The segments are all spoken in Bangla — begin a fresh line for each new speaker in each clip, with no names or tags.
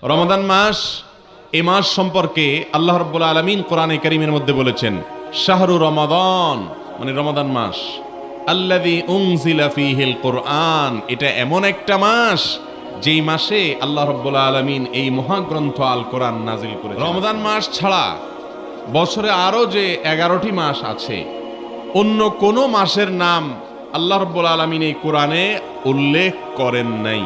রমাদান মাস, এ মাস সম্পর্কে আল্লাহ রাব্বুল আলামিন কোরআনে কারীমের মধ্যে বলেছেন শাহরু রমাদান, মানে রমাদান মাস, আল্লাযী উনজিলা ফীহিল কুরআন, এটা এমন একটা মাস যেই মাসে আল্লাহ রাব্বুল আলামিন এই মহাগ্রন্থ আল কোরআন নাজিল করেছেন। রমাদান মাস ছাড়া বছরে আরো যে 11টি মাস আছে, অন্য কোনো মাসের নাম আল্লাহ রাব্বুল আলামিন এই কোরআনে উল্লেখ করেন নাই।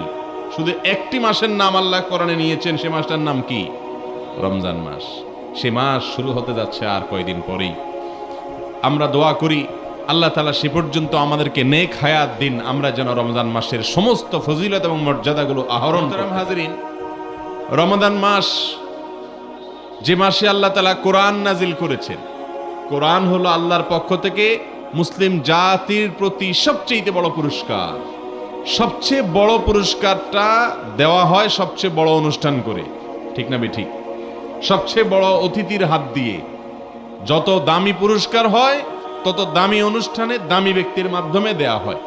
শুধু একটি মাসের নাম আল্লাহ কোরআনে নিয়েছেন, সে মাসটার নাম কি? রমজান মাস। সে মাস শুরু হতে যাচ্ছে আর কয়দিন পরেই। আমরা দোয়া করি আল্লাহ তাআলা সে পর্যন্ত আমাদেরকে নেক হায়াত দিন, আমরা যেন রমজান মাসের সমস্ত ফজিলত এবং মর্যাদাগুলো আহরণ করি। হাজিরিন, রমাদান মাস যে মাসে আল্লাহ তাআলা কোরআন নাজিল করেছেন, কোরআন হলো আল্লাহর পক্ষ থেকে মুসলিম জাতির প্রতি সবচেয়ে বড় পুরস্কার। সবচেয়ে বড় পুরস্কারটা দেওয়া হয় সবচেয়ে বড় অনুষ্ঠান করে, ঠিক না ঠিক? সবচেয়ে বড় অতিথির হাত দিয়ে। যত দামি পুরস্কার হয় তত দামি অনুষ্ঠানে দামি ব্যক্তির মাধ্যমে দেয়া হয়।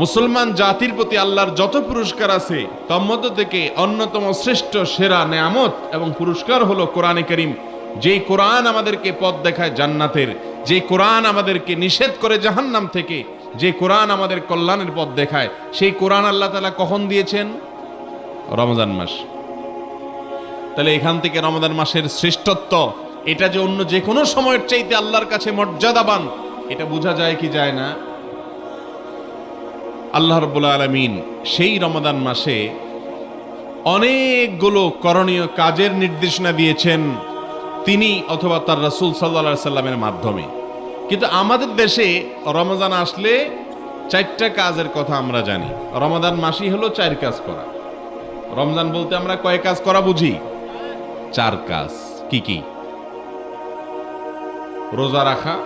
মুসলমান জাতির প্রতি আল্লাহর যত পুরস্কার আছে তার মধ্য থেকে অন্যতম শ্রেষ্ঠ সেরা নেয়ামত এবং পুরস্কার হলো কোরআনে কারীম। যেই কোরআন আমাদেরকে পথ দেখায় জান্নাতের, যে কোরআন আমাদেরকে নিষেধ করে জাহান্নাম থেকে, যে কোরআন আমাদের কল্যাণের পথ দেখায়, সেই কোরআন আল্লাহ তাআলা কখন দিয়েছেন? রমজান মাস। তাহলে এখান থেকে রমজান মাসের শ্রেষ্ঠত্ব, এটা যে অন্য যে কোনো সময়ের চাইতে আল্লাহর কাছে মর্যাদাবান, এটা বোঝা যায় কি যায় না? আল্লাহ রাব্বুল আলামিন সেই রমাদান মাসে অনেকগুলো করণীয় কাজের নির্দেশনা দিয়েছেন তিনি অথবা তার রাসূল সাল্লাল্লাহু আলাইহি সাল্লামের মাধ্যমে। কিন্তু আমাদের দেশে রমজান আসলে 4টা কাজের কথা আমরা জানি। রমাদান মাসই হলো 4 কাজ করা। রমজান বলতে আমরা কয় কাজ করা বুঝি? 4 কাজ। কি কি? রোজা রাখা।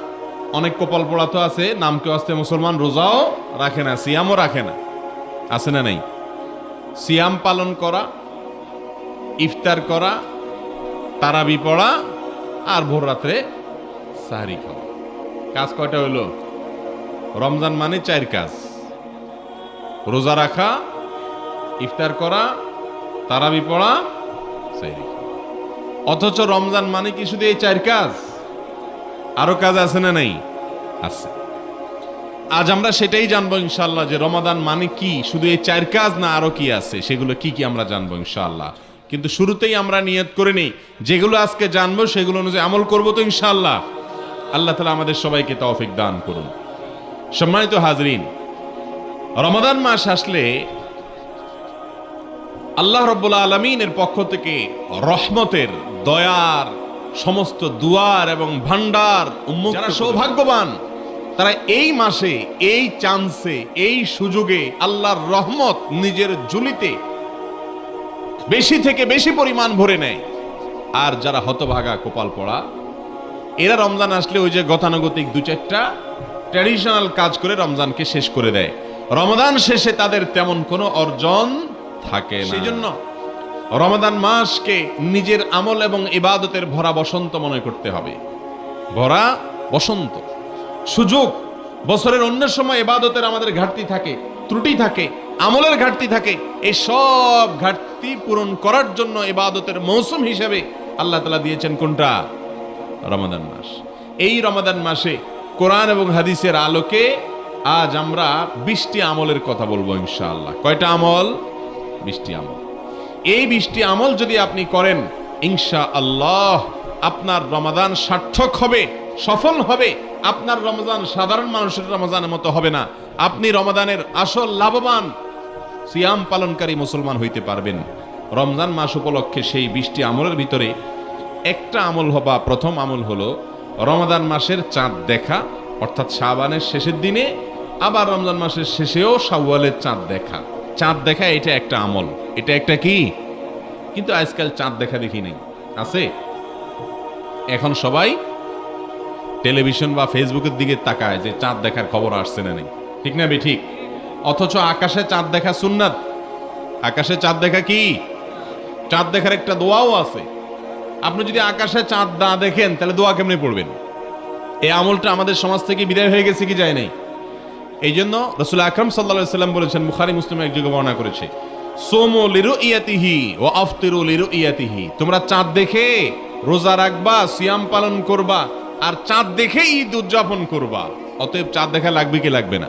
অনেক কপাল পোড়া তো আছে, নাম কেউ আসতে মুসলমান রোজাও রাখে না, সিয়ামও রাখে না, আছে না নাই? সিয়াম পালন করা, ইফতার করা, তারাবি পড়া, আর ভোর রাত্রে সাহরি খাওয়া। কাজ কয়টা হইল? রমজান মানে 4 কাজ। রোজা রাখা, ইফতার করা, তারাবি পড়া, সাহরি খাওয়া। অথচ রমজান মানে কি শুধু এই 4 কাজ? আরো কাজ আছে না নাই? আছে। আজ আমরা সেটাই জানবো ইনশাআল্লাহ, যে রমাদান মানে কি, শুধু এই 4 কাজ না আরো কি আছে, সেগুলো কি কি আমরা জানবো ইনশাআল্লাহ। কিন্তু শুরুতেই আমরা নিয়ত করে নিই, যেগুলো আজকে জানবো সেগুলো অনুযায়ী আমল করবো তো ইনশাআল্লাহ। আল্লাহ তাআলা আমাদের সবাইকে তৌফিক দান করুন। সম্মানিত হাজরিন, রমাদান মাস আসলে আল্লাহ রাব্বুল আলামিনের পক্ষ থেকে রহমতের, দয়ার সমস্ত দুয়ার এবং ভান্ডার উন্মুক্ত। যারা সৌভাগ্যবান তারা এই মাসে, এই চান্সে, এই সুযোগে আল্লাহর রহমত নিজের ঝুলিতে বেশি থেকে বেশি পরিমাণ ভরে নেয়। আর যারা হতভাগা, কপাল পড়া, এরা রমজান আসলে ওই যে গতানুগতিক 2-4টা ট্র্যাডিশনাল কাজ করে রমজানকে শেষ করে দেয়। রমজান শেষে তাদের তেমন কোনো অর্জন থাকে না। সেজন্য রমাদান মাসকে নিজের আমল এবং ইবাদতের ভরা বসন্ত মনে করতে হবে। ভরা বসন্ত, সুযোগ। বছরের অন্য সময় ইবাদতের আমাদের ঘাটতি থাকে, ত্রুটি থাকে, আমলের ঘাটতি থাকে। এই সব ঘাটতি পূরণ করার জন্য ইবাদতের মৌসুম হিসেবে আল্লাহ তাআলা দিয়েছেন কোনটা? রমাদান মাস। এই রমাদান মাসে কোরআন এবং হাদিসের আলোকে আজ আমরা 20টি আমলের কথা বলবো ইনশাআল্লাহ। কয়টা আমল? 20টি আমল। এই 20টি আমল যদি আপনি করেন ইনশাআল্লাহ আপনার রমাদান সার্থক হবে, সফল হবে। আপনার রমজান সাধারণ মানুষের রমজানের মতো হবে না। আপনি রমাদানের আসল লাভবান সিয়াম পালনকারী মুসলমান হইতে পারবেন। রমজান মাস উপলক্ষে সেই 20টি আমলের ভিতরে একটা আমল হবা, প্রথম আমল হলো রমাদান মাসের চাঁদ দেখা, অর্থাৎ শাবানের শেষের দিনে, আবার রমজান মাসের শেষেও শাওয়ালের চাঁদ দেখা। চাঁদ দেখা এটা একটা আমল, এটা একটা কি? কিন্তু আজকাল চাঁদ দেখা দেখি নেই, আছে? এখন সবাই টেলিভিশন বা ফেসবুকের দিকে তাকায় যে চাঁদ দেখার খবর আসছে না নেই, ঠিক না ঠিক? অথচ আকাশে চাঁদ দেখা সুন্নাত। আকাশে চাঁদ দেখা কি? চাঁদ দেখার একটা দোয়াও আছে। আপনি যদি আকাশে চাঁদ না দেখেন তাহলে দোয়া কেমনে পড়বেন? এই আমলটা আমাদের সমাজ থেকে বিদায় হয়ে গেছে কি যায় নাই? এই জন্য রাসূল আকরাম সাল্লাল্লাহু আলাইহি ওয়াসাল্লাম বলেছেন, বুখারী মুসলিম এক জায়গায় বর্ণনা করেছে, সোমু লিরুইয়াতিহি ওয়া আফতিরু লিরুইয়াতিহি, তোমরা চাঁদ দেখে রোজা রাখবা, সিয়াম পালন করবা, আর চাঁদ দেখে ঈদ উদযাপন করবা। অতএব চাঁদ দেখা লাগবে কি লাগবে না?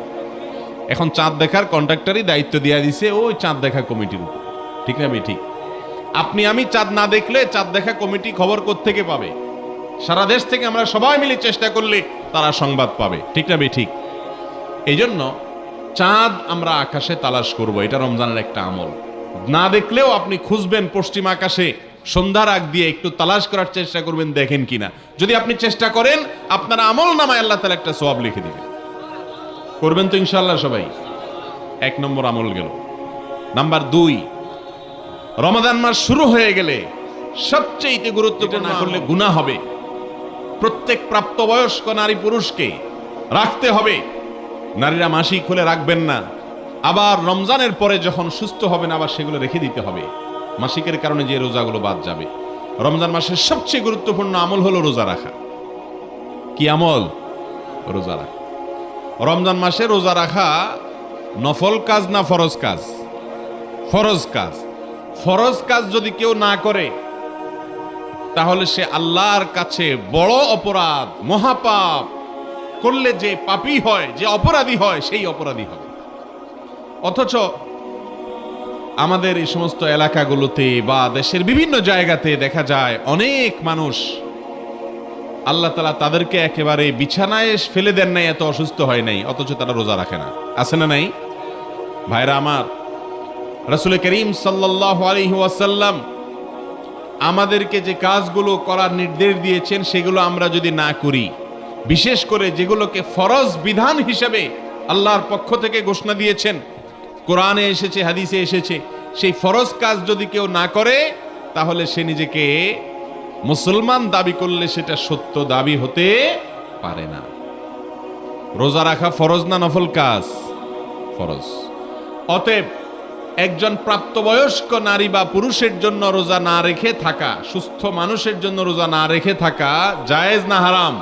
এখন চাঁদ দেখার কন্ট্রাক্টরই দায়িত্ব দিয়ে দিছে ওই চাঁদ দেখা কমিটির উপর, ঠিক না ভাই? ঠিক। আপনি আমি চাঁদ না দেখলে চাঁদ দেখা কমিটি খবর কোত্থেকে পাবে? সারা দেশ থেকে আমরা সবাই মিলে চেষ্টা করলে তারা সংবাদ পাবে, ঠিক না ভাই? ঠিক। এই জন্য চাঁদ আমরা আকাশে তালাশ করব, এটা রমজানের একটা আমল। না দেখলেও আপনি খুঁজবেন পশ্চিম আকাশে, সন্ধ্যার আগ দিয়ে একটু তালাশ করার চেষ্টা করবেন, দেখেন কিনা। যদি আপনি চেষ্টা করেন, আপনার আমল নামায় আল্লাহ তাআলা একটা সওয়াব লিখে দিবেন। করবেন তো ইনশাআল্লাহ সবাই? 1 নম্বর আমল গেল। নাম্বার 2, রমাদান মাস শুরু হয়ে গেলে সবচেয়ে গুরুত্বপূর্ণ না করলে গুনাহ হবে। প্রত্যেক প্রাপ্তবয়স্ক নারী পুরুষকে রাখতে হবে। নারীরা মাসিক হলে রাখবেন না, আবার রমজানের পরে যখন সুস্থ হবেন আবার সেগুলো রেখে দিতে হবে। মাসিকের কারণে যে রোজাগুলো বাদ যাবে। রমজান মাসের সবচেয়ে গুরুত্বপূর্ণ আমল হলো রোজা রাখা। কি আমল? রোজা রাখা। রমজান মাসে রোজা রাখা নফল কাজ না ফরজ কাজ? ফরজ কাজ। ফরজ কাজ যদি কেউ না করে তাহলে সে আল্লাহর কাছে বড় অপরাধ, মহাপাপ করলে যে পাপী হয়, যে অপরাধী হয়, সেই অপরাধী হবে। অথচ আমাদের এই সমস্ত এলাকাগুলোতে বা দেশের বিভিন্ন জায়গাতে দেখা যায় অনেক মানুষ আল্লাহ তাআলা তাদেরকে একেবারে বিছানায় ফেলে দেন নাই, এত অসুস্থ হয় নাই, অথচ তারা রোজা রাখে না। আছে না নাই? ভাইরা আমার, রাসূল করিম সাল্লাল্লাহু আলাইহি ওয়াসাল্লাম আমাদেরকে যে কাজগুলো করার নির্দেশ দিয়েছেন সেগুলো আমরা যদি না করি, বিশেষ করে যেগুলোকে ফরজ বিধান হিসেবে আল্লাহর পক্ষ থেকে ঘোষণা দিয়েছেন, কোরআনে এসেছে, হাদিসে এসেছে, সেই ফরজ কাজ যদি কেউ না করে তাহলে সে নিজেকে মুসলমান দাবি করলে সেটা সত্য দাবি হতে পারে না। রোজা রাখা ফরজ না নফল কাজ? ফরজ। অতএব একজন প্রাপ্তবয়স্ক নারী বা পুরুষের জন্য রোজা না রেখে থাকা, সুস্থ মানুষের জন্য রোজা না রেখে থাকা জায়েজ না হারাম?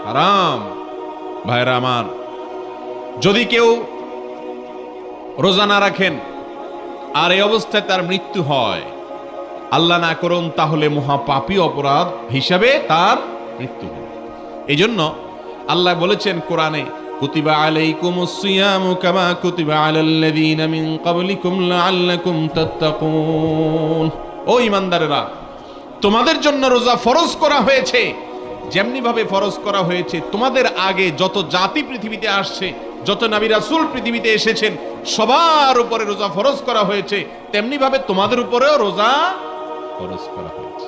হারাম। ভাইরা আমার, যদি কেউ রোজা না রাখেন আর এই অবস্থায় তার মৃত্যু হয়, আল্লাহ না করুন, তাহলে মহাপাপী অপরাধ হিসাবে তার মৃত্যু হবে। এই জন্য আল্লাহ বলেছেন কোরআনে, কুতিবা আলাইকুমুস সিয়ামু কামা কুতিবা আলাল্লাযীনা মিন ক্বাবলিকুম লাআল্লাকুম তাত্তাকুন। ও ঈমানদারেরা, তোমাদের জন্য রোজা ফরজ করা হয়েছে যেমনি ভাবে ফরজ করা হয়েছে তোমাদের আগে যত জাতি পৃথিবীতে আসছে, যত নবী রাসূল পৃথিবীতে এসেছেন, সবার উপরে রোজা ফরজ করা হয়েছে, তেমনি ভাবে তোমাদের উপরেও রোজা ফরজ করা হয়েছে।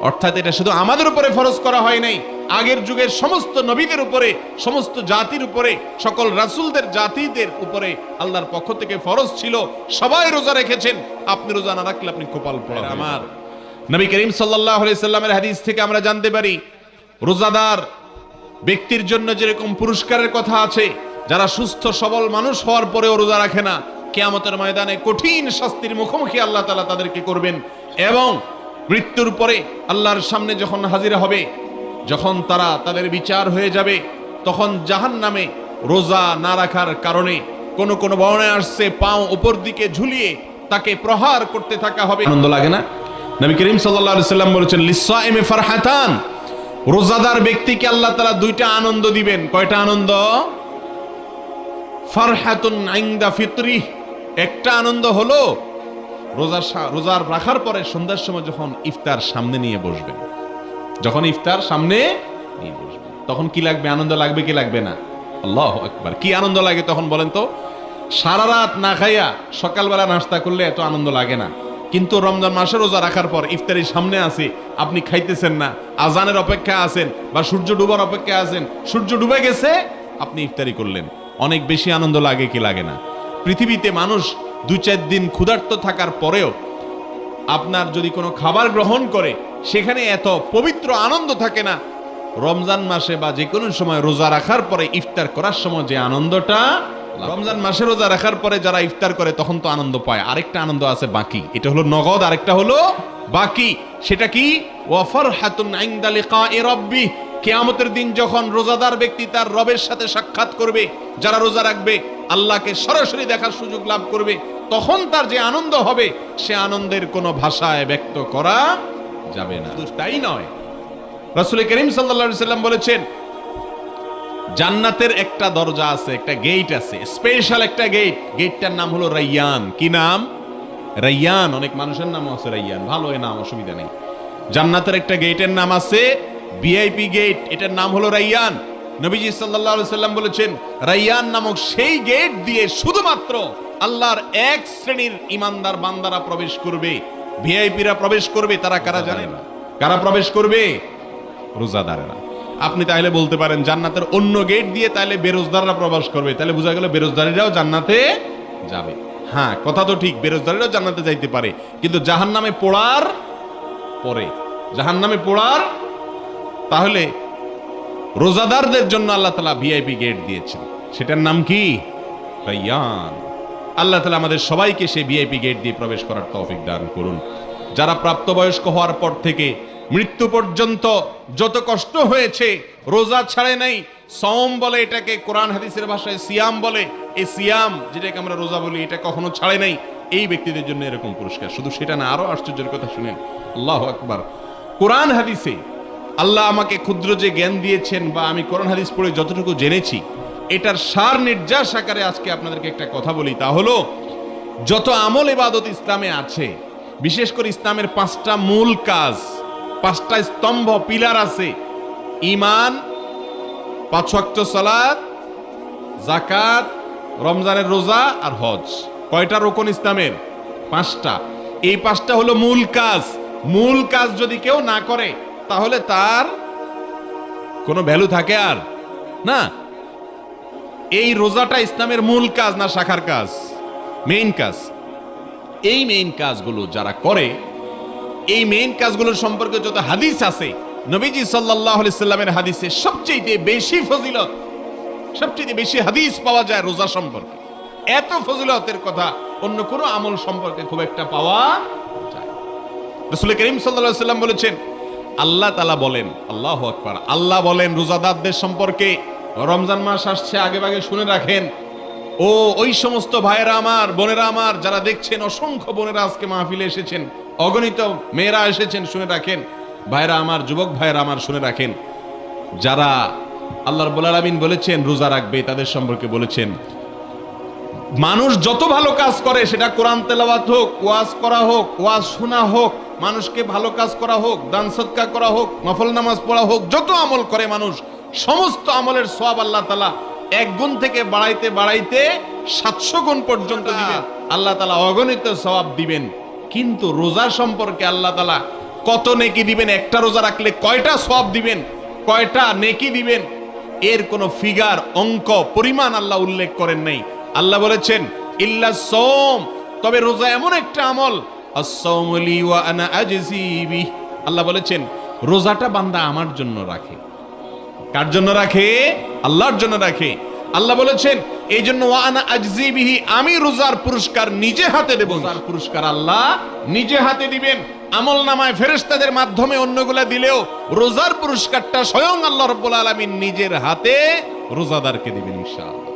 অর্থাৎ এটা শুধু আমাদের উপরে ফরজ করা হয় নাই, আগের যুগের সমস্ত নবীদের উপরে, সমস্ত জাতির উপরে, সকল রাসূলদের জাতিদের উপরে আল্লাহর পক্ষ থেকে ফরজ ছিল। সবাই রোজা রেখেছেন, আপনি রোজা না রাখলে আপনি কপাল পোড়া। আমার নবী করিম সাল্লাল্লাহু আলাইহি সাল্লামের হাদিস থেকে আমরা জানতে পারি, রোজাদার ব্যক্তির জন্য যেরকম পুরস্কারের কথা আছে, যারা সুস্থ সবল মানুষ হওয়ার পরেও রোজা রাখে না, কিয়ামতের ময়দানে কঠিন শাস্তির মুখোমুখি আল্লাহ তাআলা তাদেরকে করবেন। এবং মৃত্যুর পরে আল্লাহর সামনে যখন হাজির হবে, যখন তারা তাদের বিচার হয়ে যাবে, তখন জাহান্নামে রোজা না রাখার কারণে কোন কোন বর্ণনায় আসছে পাও উপর দিকে ঝুলিয়ে তাকে প্রহার করতে থাকা হবে। আনন্দ লাগে না? নবী করিম সাল্লাল্লাহু আলাইহি সাল্লাম বলেছেন, লিসাইমি ফারহাতান, রোজাদার ব্যক্তিকে আল্লাহ তাআলা দুইটা আনন্দ দিবেন। কয়টা আনন্দ? ফারহাতুন ইনদা ফিতরি, একটা আনন্দ হলো রোজার রাখার পরে সন্ধ্যার সময় যখন ইফতার সামনে নিয়ে বসবেন, যখন ইফতার সামনে নিয়ে বসবেন তখন কি লাগবে? আনন্দ লাগবে কি লাগবে না? আল্লাহু আকবার। কি আনন্দ লাগে তখন বলেন তো? সারা রাত না খাইয়া সকালবেলা নাস্তা করলে এত আনন্দ লাগে না, কিন্তু রমজান মাসে রোজা রাখার পর ইফতারির সামনে আছে, আপনি খাইতেছেন না, আজানের অপেক্ষায় আছেন বা সূর্য ডুবার অপেক্ষায় আছেন, সূর্য ডুবে গেছে, আপনি ইফতারি করলেন, অনেক বেশি আনন্দ লাগে কি লাগে না? পৃথিবীতে মানুষ 2-4 দিন ক্ষুধার্ত থাকার পরেও আপনার যদি কোনো খাবার গ্রহণ করে সেখানে এত পবিত্র আনন্দ থাকে না। রমজান মাসে বা যে কোনো সময় রোজা রাখার পরে ইফতার করার সময় যে আনন্দটা, রমজান মাসে রোজা রাখার পরে যারা ইফতার করে তখন তো আনন্দ পায়, আরেকটা আনন্দ আছে বাকি, এটা হলো নগদ, আরেকটা হলো বাকি। সেটা কি? ওয়া ফারহাতুন ইনদা লিকাই রাব্বি, কিয়ামতের দিন যখন রোজাদার ব্যক্তি তার রবের সাথে সাক্ষাৎ করবে, যারা রোজা রাখবে আল্লাহকে সরাসরি দেখার সুযোগ লাভ করবে, তখন তার যে আনন্দ হবে সে আনন্দের কোনো ভাষায় ব্যক্ত করা যাবে না। তাই নয়, রাসূল করিম সাল্লাল্লাহু আলাইহি সাল্লাম বলেছেন জান্নাতের একটা দরজা আছে, একটা গেট আছে, স্পেশাল একটা গেট। গেটটার নাম হলো রাইয়ান। কি নাম? রাইয়ান। অনেক মানুষের নাম আছে রাইয়ান, ভালো এ নাম, অসুবিধা নেই। জান্নাতের একটা গেটের নাম আছে ভিআইপি গেট, এটার নাম হলো রাইয়ান। নবীজি সাল্লাল্লাহু আলাইহি সাল্লাম বলেছেন রাইয়ান নামক সেই গেট দিয়ে শুধুমাত্র আল্লাহর এক শ্রেণীর ইমানদার বান্দারা প্রবেশ করবে, ভিআইপিরা প্রবেশ করবে। তারা কারা জানেন? কারা প্রবেশ করবে? রোজাদারেরা। আপনি তাহলে বলতে পারেন জান্নাতের অন্য গেট দিয়ে তাহলে বেরোজদাররা প্রবেশ করবে, তাহলে বোঝা গেল বেরোজদারিরাও জান্নাতে যাবে। হ্যাঁ, কথা তো ঠিক, বেরোজদারিরাও জান্নাতে যাইতে পারে, কিন্তু জাহান্নামে পোড়ার পরে, জাহান্নামে পোড়ার। তাহলে রোজাদারদের জন্য আল্লাহ তাআলা ভিআইপি গেট দিয়েছেন, সেটার নাম কি? রাইয়ান। আল্লাহ তাআলা আমাদের সবাইকে সেই ভিআইপি গেট দিয়ে প্রবেশ করার তৌফিক দান করুন। যারা প্রাপ্তবয়স্ক হওয়ার পর থেকে মৃত্যু পর্যন্ত যত কষ্ট হয়েছে, রোজা ছাড়ে নাই, সওম বলে এটাকে, কোরআন হাদিসের ভাষায় সিয়াম বলে, এই সিয়াম যেটাকে আমরা রোজা বলি, এটা কখনো ছাড়ে নাই, এই ব্যক্তিদের জন্য এরকম পুরস্কার। শুধু সেটা না, আরো আশ্চর্যের কথা শুনেন। আল্লাহু আকবার। কোরআন হাদিসে আল্লাহ আমাকে ক্ষুদ্র যে জ্ঞান দিয়েছেন, বা আমি কোরআন হাদিস পড়ে যতটুকু জেনেছি, এটার সার নির্যাস আকারে আজকে আপনাদেরকে একটা কথা বলি। তা হলো যত আমল ইবাদত ইসলামে আছে, বিশেষ করে ইসলামের 5টা মূল কাজ, 5টা স্তম্ভ, পিলার আছে। ঈমান, 5 ওয়াক্ত সালাত, যাকাত, রমজানের রোজা আর হজ। কয়টা রোকন ইসলামের? 5টা। এই 5টা হলো মূল কাজ। মূল কাজ যদি কেউ না করে তাহলে তার কোনো ভ্যালু থাকে আর না। এই রোজাটা ইসলামের মূল কাজ না শাখার কাজ? মেইন কাজ। এই মেইন কাজগুলো যারা করে, এই মেইন কাজগুলোর সম্পর্কে যত হাদিস আছে, নবীজি সাল্লাল্লাহু আলাইহি সাল্লামের হাদিসে সবচেয়ে বেশি ফজিলত, সবচেয়ে বেশি হাদিস পাওয়া যায় রোজা সম্পর্কে। এত ফজিলতের কথা অন্য কোনো আমল সম্পর্কে খুব একটা পাওয়া যায়। রাসূল করিম সাল্লাল্লাহু আলাইহি সাল্লাম বলেছেন, আল্লাহ তাআলা বলেন, আল্লাহু আকবার, আল্লাহ বলেন রোজাদারদের সম্পর্কে, রমজান মাস আসছে, আগে ভাগে শুনে রাখেন। ও ওই সমস্ত ভাইয়েরা আমার, বোনেরা আমার যারা দেখছেন, অসংখ্য বোনেরা আজকে মাহফিলে এসেছেন, অগণিত মেয়েরা এসেছেন, শুনে রাখেন। ভাইরা আমার, যুবক ভাইরা আমার, শুনে রাখেন। যারা আল্লাহ রাব্বুল আলামিন বলেছেন রোজা রাখবে, তাদের সম্পর্কে বলেছেন মানুষ যত ভালো কাজ করে, সেটা কোরআন তেলাওয়াত হোক, ওয়াজ করা হোক, ওয়াজ শোনা হোক, মানুষকে ভালো কাজ করা হোক, দান সদকা করা হোক, নফল নামাজ পড়া হোক, যত আমল করে মানুষ, সমস্ত আমলের সওয়াব আল্লাহ তাআলা 1 গুণ থেকে বাড়াইতে বাড়াইতে 700 গুণ পর্যন্ত দিবেন। আল্লাহ তাআলা অগণিত সওয়াব দিবেন। কিন্তু রোজা সম্পর্কে আল্লাহ তাআলা কত নেকি দিবেন, একটা রোজা রাখলে কয়টা সওয়াব দিবেন, কয়টা নেকি দিবেন, এর কোনো ফিগার, অঙ্ক, পরিমাণ আল্লাহ উল্লেখ করেন নাই। আল্লাহ বলেছেন ইল্লা সাওম, তবে রোজা এমন একটা আমল, আস-সাওমু লি ওয়া আনা আজজি বিহি। আল্লাহ বলেছেন রোজাটা বান্দা আমার জন্য রাখে। কার জন্য রাখে? আল্লাহর জন্য রাখে। আল্লাহ বলেছেন এই জন্য ওয়া আনা আজজি বিহি, আমি রোজার পুরস্কার নিজে হাতে দেব। রোজার পুরস্কার আল্লাহ নিজে হাতে দিবেন। আমল নামায় ফেরেশতাদের মাধ্যমে অন্যগুলা দিলেও রোজার পুরস্কারটা স্বয়ং আল্লাহ রাব্বুল আলামিন নিজের হাতে রোজাদারকে দিবেন ইনশাআল্লাহ।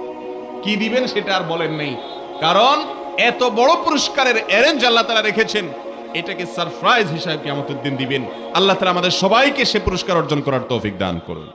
কি দিবেন সেটা আর বলেন নাই, কারণ এত বড় পুরস্কারের অ্যারেঞ্জ আল্লাহ তাআলা রেখেছেন, এটাকে সারপ্রাইজ হিসাবে কিয়ামতের দিন দিবেন। আল্লাহ তাআলা আমাদের সবাইকে সে পুরস্কার অর্জন করার তৌফিক দান করুন।